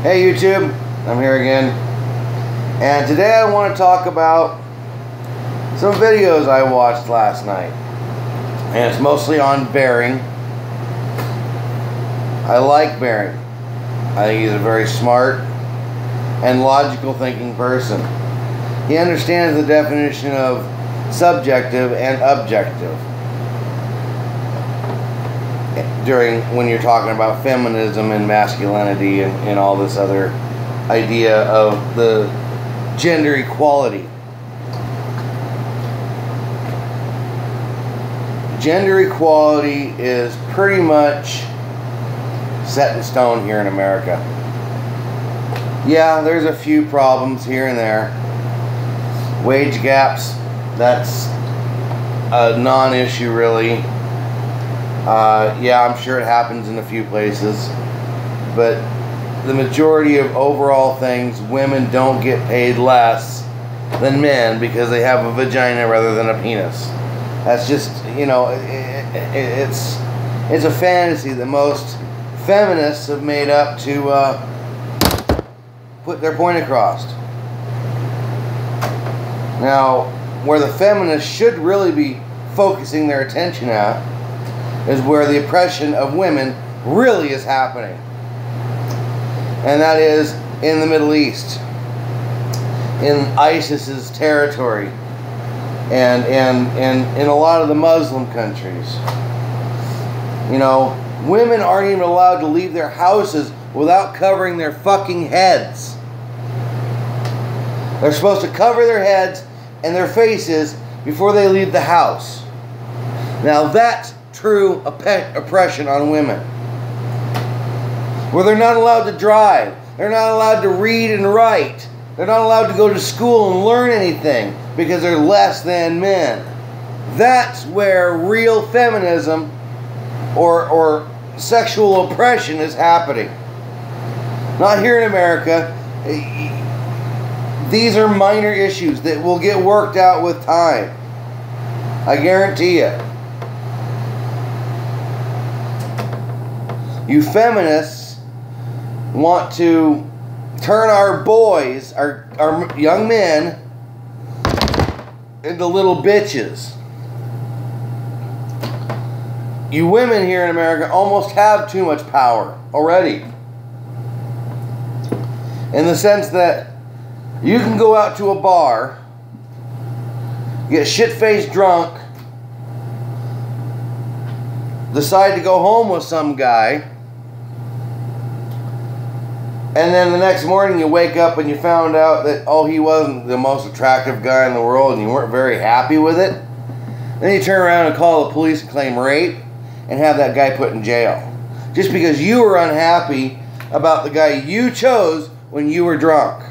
Hey YouTube, I'm here again, and today I want to talk about some videos I watched last night, and it's mostly on Bering. I like Bering. I think he's a very smart and logical thinking person. He understands the definition of subjective and objective when you're talking about feminism and masculinity and all this other idea of the gender equality. Gender equality is pretty much set in stone here in America. Yeah, there's a few problems here and there. Wage gaps, that's a non-issue really. Yeah, I'm sure it happens in a few places, but the majority of overall things, women don't get paid less than men because they have a vagina rather than a penis. That's just, you know, it's a fantasy that most feminists have made up to put their point across. Now, where the feminists should really be focusing their attention at is where the oppression of women really is happening. And that is in the Middle East, in ISIS's territory, and in a lot of the Muslim countries. You know, women aren't even allowed to leave their houses without covering their fucking heads. They're supposed to cover their heads and their faces before they leave the house. Now that's true oppression on women. Where they're not allowed to drive, they're not allowed to read and write, they're not allowed to go to school and learn anything because they're less than men. That's where real feminism or sexual oppression is happening. Not here in America. These are minor issues that will get worked out with time. I guarantee you. You feminists want to turn our boys, our young men, into little bitches. You women here in America almost have too much power already. In the sense that you can go out to a bar, get shit-faced drunk, decide to go home with some guy, and then the next morning you wake up and you found out that, oh, he wasn't the most attractive guy in the world and you weren't very happy with it. Then you turn around and call the police and claim rape and have that guy put in jail. Just because you were unhappy about the guy you chose when you were drunk.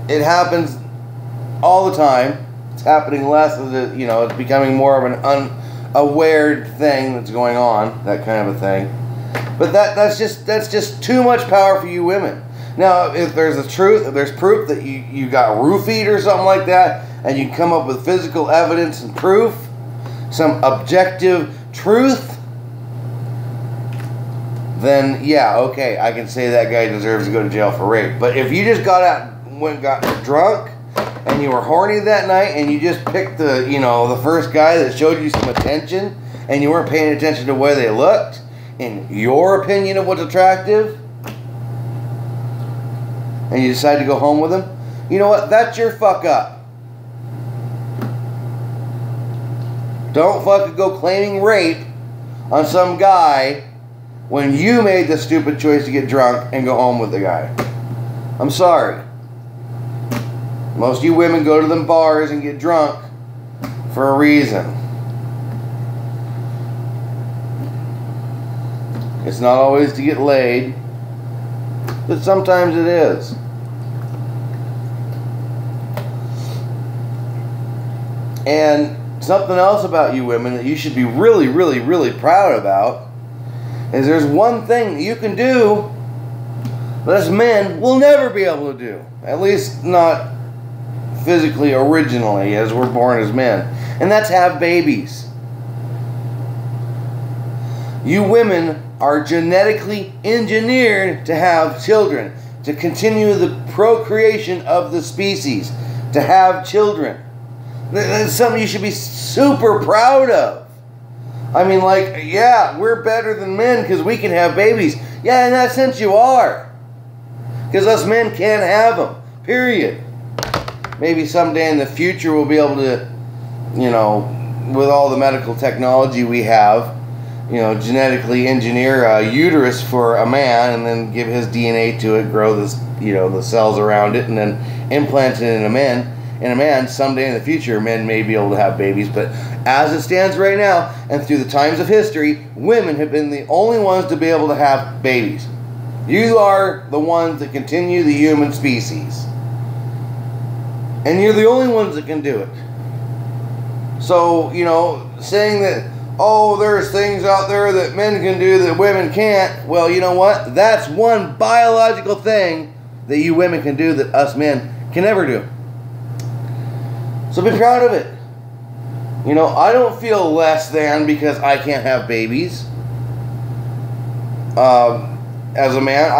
It happens all the time. It's happening less as it, you know, it's becoming more of an unaware thing that's going on, that kind of a thing. But that's just too much power for you women. Now, if there's a truth, if there's proof that you got roofied or something like that, and you come up with physical evidence and proof, some objective truth, then yeah, okay, I can say that guy deserves to go to jail for rape. But if you just got out, got drunk, and you were horny that night, and you just picked the first guy that showed you some attention, and you weren't paying attention to the way they looked, in your opinion of what's attractive, and you decide to go home with him, you know what? That's your fuck up. Don't fucking go claiming rape on some guy when you made the stupid choice to get drunk and go home with the guy. I'm sorry. Most of you women go to them bars and get drunk for a reason. It's not always to get laid, but sometimes it is. And something else about you women that you should be really, really, really proud about is there's one thing that you can do that us men will never be able to do. At least not physically originally as we're born as men. And that's have babies. You women are genetically engineered to have children, to continue the procreation of the species, to have children. That's something you should be super proud of. I mean, like, yeah, we're better than men because we can have babies. Yeah, in that sense you are. Because us men can't have them. Period. Maybe someday in the future we'll be able to, you know, with all the medical technology we have, you know, genetically engineer a uterus for a man and then give his DNA to it, grow this, you know, the cells around it, and then implant it in a man. Someday in the future, men may be able to have babies, but as it stands right now, and through the times of history, women have been the only ones to be able to have babies. You are the ones that continue the human species. And you're the only ones that can do it. So, you know, saying that, oh, there's things out there that men can do that women can't, well, you know what? That's one biological thing that you women can do that us men can never do. So be proud of it. You know, I don't feel less than because I can't have babies. As a man,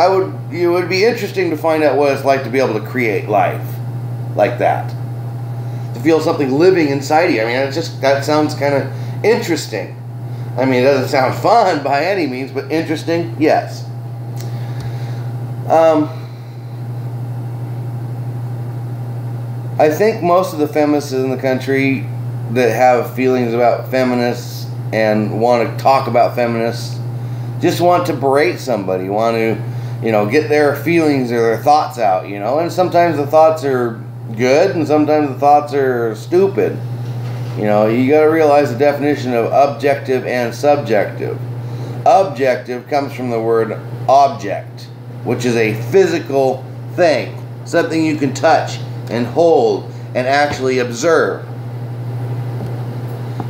it would be interesting to find out what it's like to be able to create life like that. To feel something living inside you. I mean, that sounds kind of interesting. I mean, it doesn't sound fun by any means, but interesting, yes. I think most of the feminists in the country that have feelings about feminists and want to talk about feminists just want to berate somebody, want to, you know, get their feelings or their thoughts out, you know, and sometimes the thoughts are good and sometimes the thoughts are stupid. You know, you got to realize the definition of objective and subjective. Objective comes from the word object, which is a physical thing, something you can touch and hold and actually observe.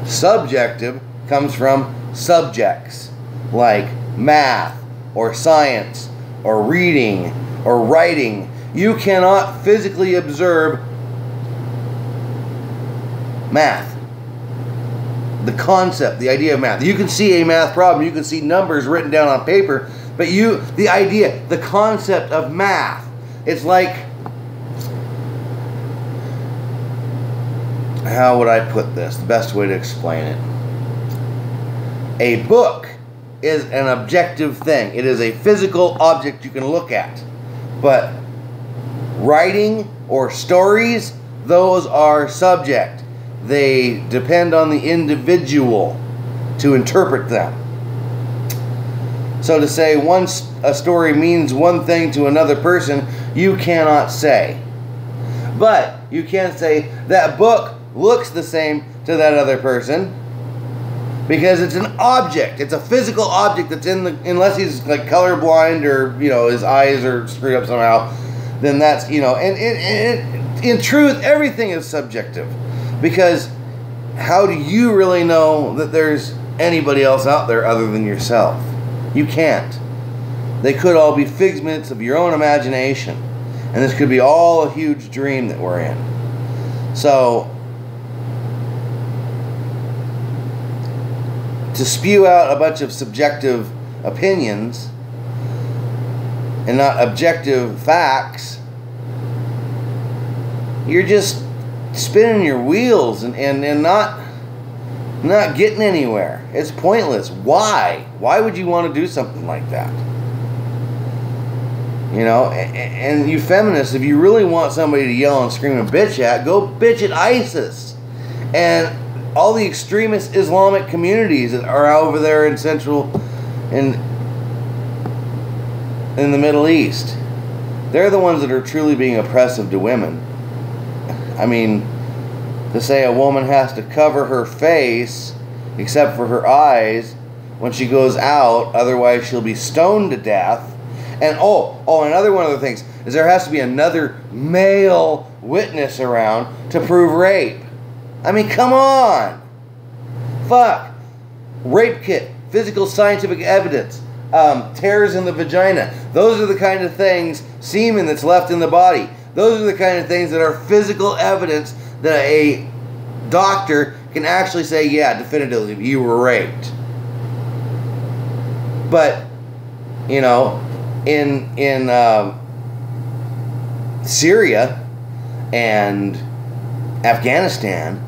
Subjective comes from subjects like math or science or reading or writing. You cannot physically observe math. The concept, the idea of math. You can see a math problem, you can see numbers written down on paper, but the idea, the concept of math, it's like, how would I put this? The best way to explain it. A book is an objective thing. It is a physical object you can look at. But writing or stories, those are subject. They depend on the individual to interpret them. So to say a story means one thing to another person, you cannot say. But you can say that book looks the same to that other person because it's an object. It's a physical object that's unless he's like colorblind or, you know, his eyes are screwed up somehow, then that's, you know, and in truth, everything is subjective because how do you really know that there's anybody else out there other than yourself? You can't. They could all be figments of your own imagination, and this could be all a huge dream that we're in. So to spew out a bunch of subjective opinions and not objective facts, you're just spinning your wheels and not getting anywhere. It's pointless. Why? Why would you want to do something like that? You know, and you feminists, if you really want somebody to yell and scream and bitch at, go bitch at ISIS. And all the extremist Islamic communities that are over there in in the Middle East. They're the ones that are truly being oppressive to women. I mean, to say a woman has to cover her face except for her eyes when she goes out, otherwise she'll be stoned to death. And another one of the things is there has to be another male witness around to prove rape. I mean, come on. Fuck. Rape kit, physical scientific evidence, tears in the vagina. Those are the kind of things, semen that's left in the body. Those are the kind of things that are physical evidence that a doctor can actually say, yeah, definitively, you were raped. But, you know, in Syria and Afghanistan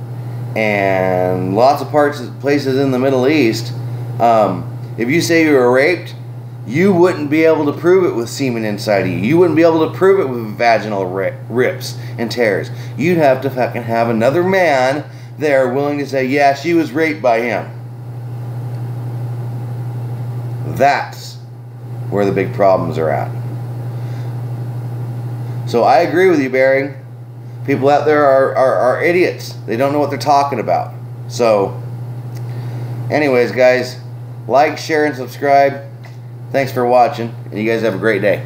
and lots of places in the Middle East, if you say you were raped, you wouldn't be able to prove it with semen inside of you. You wouldn't be able to prove it with vaginal rips and tears. You'd have to fucking have another man there willing to say, yeah, she was raped by him. That's where the big problems are at. So I agree with you, Barry. People out there are idiots. They don't know what they're talking about. So, anyways, guys, like, share, and subscribe. Thanks for watching, and you guys have a great day.